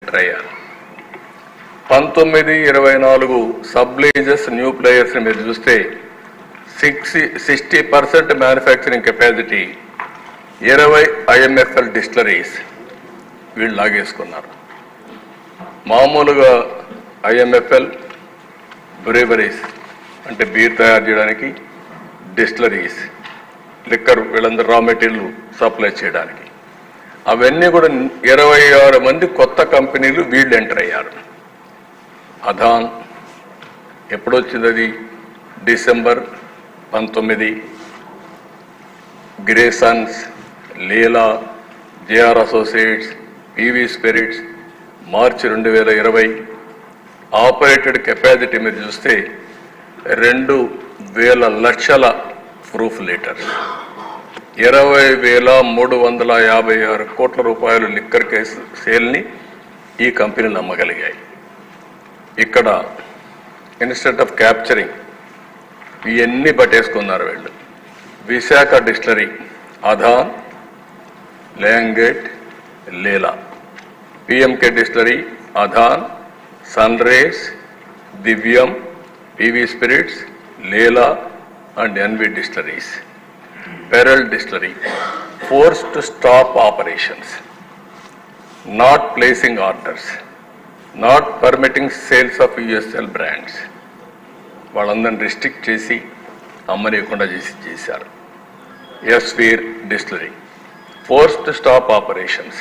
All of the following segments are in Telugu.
ఎంటర్ అయ్యారు. 19-24 సబ్లీజెస్ న్యూ ప్లేయర్స్ మీరు చూస్తే 60% మ్యానుఫ్యాక్చరింగ్ కెపాసిటీ, 20 IMFL డిస్టిలరీస్ వీళ్ళు లాగేసుకున్నారు. మామూలుగా IMFL బ్రేవరీస్ అంటే బీర్ తయారు చేయడానికి, డిస్టిలరీస్ లిక్కర్ వీళ్ళందరూ రా మెటీరియల్ సప్లై చేయడానికి, అవన్నీ కూడా 26 మంది కొత్త కంపెనీలు వీళ్ళు ఎంటర్ అయ్యారు. అదాన్ ఎప్పుడొచ్చింది? అది డిసెంబర్ 19. గ్రేసన్స్, లీలా, JR అసోసియేట్స్, PV స్పిరిట్స్ మార్చి 2020. ఆపరేటెడ్ కెపాసిటీ మీరు చూస్తే 2,000 లక్షల ప్రూఫ్ లీటర్స్, 20,356 కోట్ల రూపాయలు లిక్కర్ కేసు సేల్ని ఈ కంపెనీలు అమ్మగలిగాయి. ఇక్కడ ఇన్స్టెడ్ ఆఫ్ క్యాప్చరింగ్ ఇవన్నీ పట్టేసుకున్నారు వీళ్ళు. విశాఖ డిస్టిలరీ, అదాన్, ల్యాంగేట్, Leela. PMK distillery, Adan, sunrise, Divyam, PV spirits, Leela and NV distilleries. Beryl distillery forced to stop operations, not placing orders, not permitting sales of USL brands. వాళ్ళందరిని రిస్ట్రిక్ట్ చేసి అమ్మనీయకుండా చేశారు. Yasveer distillery forced to stop operations,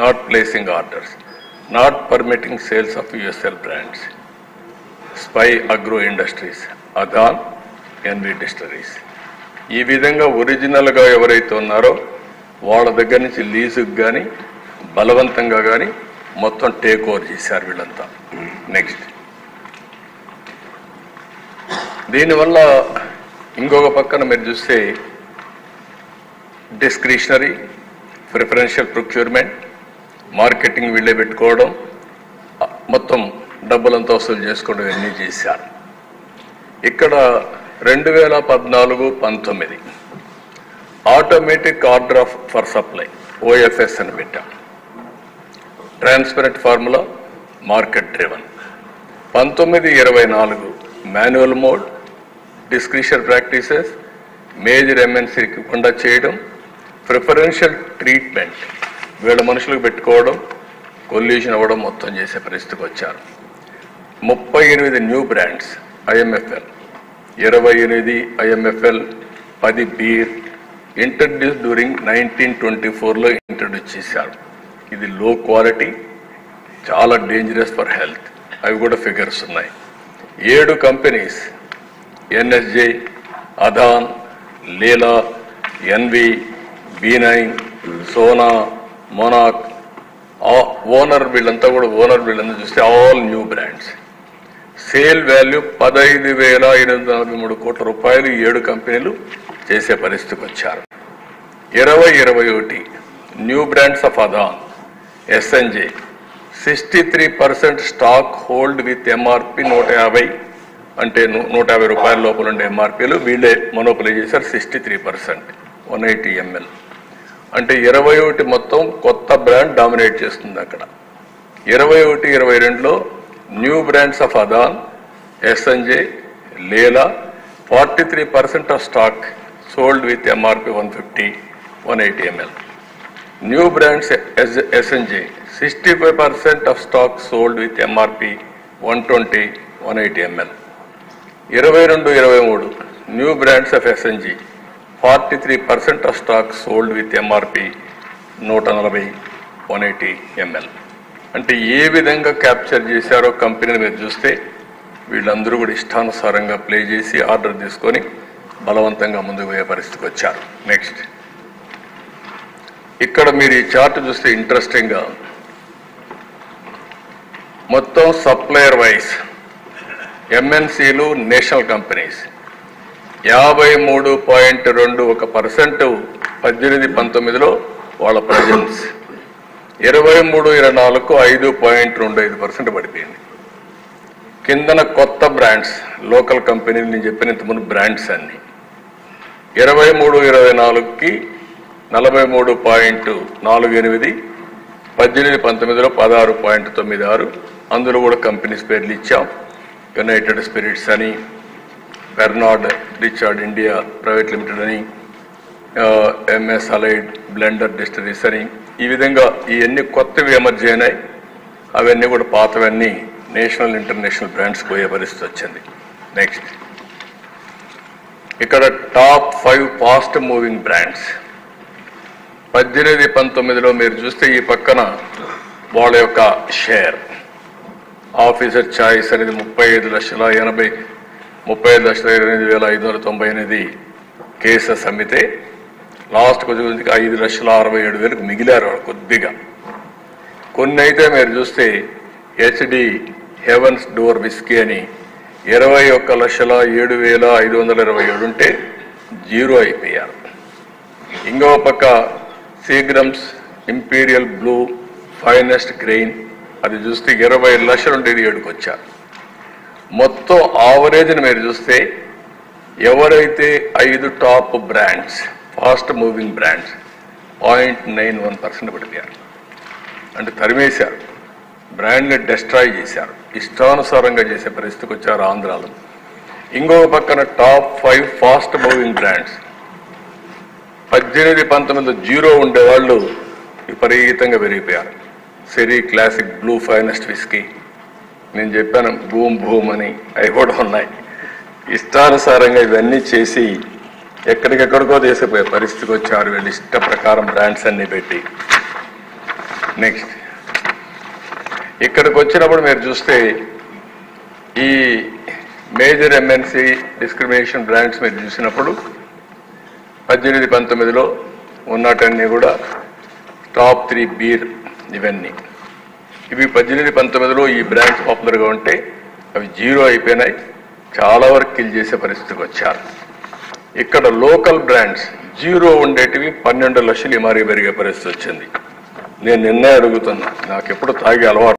not placing orders, not permitting sales of USL brands. Spy Agro Industries, Adan, NV distilleries. ఈ విధంగా ఒరిజినల్గా ఎవరైతే ఉన్నారో వాళ్ళ దగ్గర నుంచి లీజుకు కానీ బలవంతంగా కానీ మొత్తం టేక్ ఓవర్ చేశారు వీళ్ళంతా. నెక్స్ట్, దీనివల్ల ఇంకొక పక్కన మీరు చూస్తే డిస్క్రిషనరీ, ప్రిఫరెన్షియల్ ప్రొక్యూర్మెంట్, మార్కెటింగ్ వీళ్ళే పెట్టుకోవడం, మొత్తం డబ్బులంతా వసూలు చేసుకోవడం ఇవన్నీ చేశారు. ఇక్కడ 2014-19 automatic order for supply OFS అని పెట్టాం. Transparent formula, market driven. 19-24 manual mode, discretion practices, major MNCకి కుండా చేయడం, ప్రిఫరెన్షియల్ ట్రీట్మెంట్ వీళ్ళ మనుషులకు పెట్టుకోవడం, కొల్యూషన్ అవ్వడం మొత్తం చేసే పరిస్థితికి వచ్చారు. 38 new brands IMFL, 28 IMFL, 10 beer introduce during 1924లో ఇంట్రడ్యూస్ చేశారు. ఇది లో క్వాలిటీ, చాలా డేంజరస్ ఫర్ హెల్త్. అవి కూడా ఫిగర్స్ ఉన్నాయి. 7 companies NSJ, Adan, Leela, NV, B9, Sona, మొనాక్, ఓనర్ వీళ్ళంతా చూస్తే all new brands. Sale value 15,843 కోట్ల రూపాయలు 7 కంపెనీలు చేసే పరిస్థితికి వచ్చారు. 2021 new brands of Adan, SNJ 63% stock hold with MRP 150, అంటే 150 రూపాయల లోపల ఉండే MRPలు వీళ్ళే మొనోపలీ చేశారు. 63%, 180 ml. అంటే 21 మొత్తం కొత్త బ్రాండ్ డామినేట్ చేస్తుంది అక్కడ. 21-22లో new brands of Adan, SNJ, Leela 43% of stock sold with MRP 150, 180 ml. New brands SNJ 65% of stock sold with MRP 120, 180 ml. 22-23 new brands of SNG 43% of stock sold with MRP 140, 180 ml. అంటే ఏ విధంగా క్యాప్చర్ చేశారో కంపెనీని మీరు చూస్తే వీళ్ళందరూ కూడా ఇష్టానుసారంగా ప్లే చేసి ఆర్డర్ తీసుకొని బలవంతంగా ముందుకు పోయే పరిస్థితికి వచ్చారు. నెక్స్ట్, ఇక్కడ మీరు ఈ చార్ట్ చూస్తే ఇంట్రెస్టింగ్గా మొత్తం సప్లయర్ వైజ్ MNCలు, నేషనల్ కంపెనీస్ 53.21% 18-19లో వాళ్ళ ప్రజెన్స్. 23-24కు 5.25% పడిపోయింది. కిందన కొత్త బ్రాండ్స్, లోకల్ కంపెనీలు నేను చెప్పిన ఇంతకుముందు బ్రాండ్స్ అన్ని 23-24కి 43.48, 18-19లో 16.96, అందులో కూడా కంపెనీస్ పేర్లు ఇచ్చాం. యునైటెడ్ స్పిరిట్స్ అని, Bernard Richard India private limited అని, ఎంఎస్ అలైడ్ బ్లెండర్ డిస్టరీస్ అని, ఈ విధంగా ఇవన్నీ కొత్తవి ఎమర్జీ అయినాయి. అవన్నీ కూడా పాతవన్నీ నేషనల్ ఇంటర్నేషనల్ బ్రాండ్స్ పోయే పరిస్థితి వచ్చింది. నెక్స్ట్, ఇక్కడ టాప్ 5 ఫాస్ట్ మూవింగ్ బ్రాండ్స్ 18-19లో మీరు చూస్తే ఈ పక్కన వాళ్ళ యొక్క షేర్ ఆఫీసర్ చాయిస్ అనేది 35,28,598 కేసెస్ అమ్మితే లాస్ట్ కొద్దిగా 5,67,000 మిగిలారు వాళ్ళు కొద్దిగా. కొన్ని అయితే మీరు చూస్తే హెచ్డి హెవెన్స్ డోర్ విస్కీ అని 21,07,527 ఉంటే 0 అయిపోయారు. ఇంకో పక్క Seagram's imperial blue finest grain అది చూస్తే 20 లక్షలు ఉండేది 7కి వచ్చారు. మొత్తం ఆవరేజ్ని మీరు చూస్తే ఎవరైతే 5 top brands fast moving brands 0.91% పడిపోయారు. అంటే తరిమేశారు, బ్రాండ్ని డెస్ట్రాయ్ చేశారు, ఇష్టానుసారంగా చేసే పరిస్థితికి వచ్చారు ఆంధ్రాలో. ఇంకో పక్కన టాప్ 5 ఫాస్ట్ మూవింగ్ బ్రాండ్స్ 18-19లో 0 ఉండేవాళ్ళు విపరీతంగా పెరిగిపోయారు. సెరీ క్లాసిక్ బ్లూ ఫైనెస్ట్ విస్కీ, నేను చెప్పాను భూమ్ భూమ్ అని, అవి కూడా ఉన్నాయి. ఇష్టానుసారంగా ఇవన్నీ చేసి ఎక్కడికెక్కడికో చేసిపోయే పరిస్థితికి వచ్చారు వీళ్ళు ఇష్ట ప్రకారం బ్రాండ్స్ అన్ని పెట్టి. నెక్స్ట్, ఇక్కడికి వచ్చినప్పుడు మీరు చూస్తే ఈ మేజర్ ఎంఎన్సి డిస్క్రిమినేషన్ బ్రాండ్స్ మీరు చూసినప్పుడు 18-19లో ఉన్నటన్నీ కూడా టాప్ 3 బీర్ ఇవన్నీ. ఇవి 18-19లో ఈ బ్రాండ్స్ పాపులర్గా ఉంటే అవి 0 అయిపోయినాయి, చాలా వరకు కిల్ చేసే పరిస్థితికి వచ్చారు. ఇక్కడ లోకల్ బ్రాండ్స్ 0 ఉండేటివి 12 లక్షలు మరీ పెరిగే పరిస్థితి వచ్చింది. నేను నిన్నే అడుగుతున్నా, నాకు ఎప్పుడు తాగే అలవాటు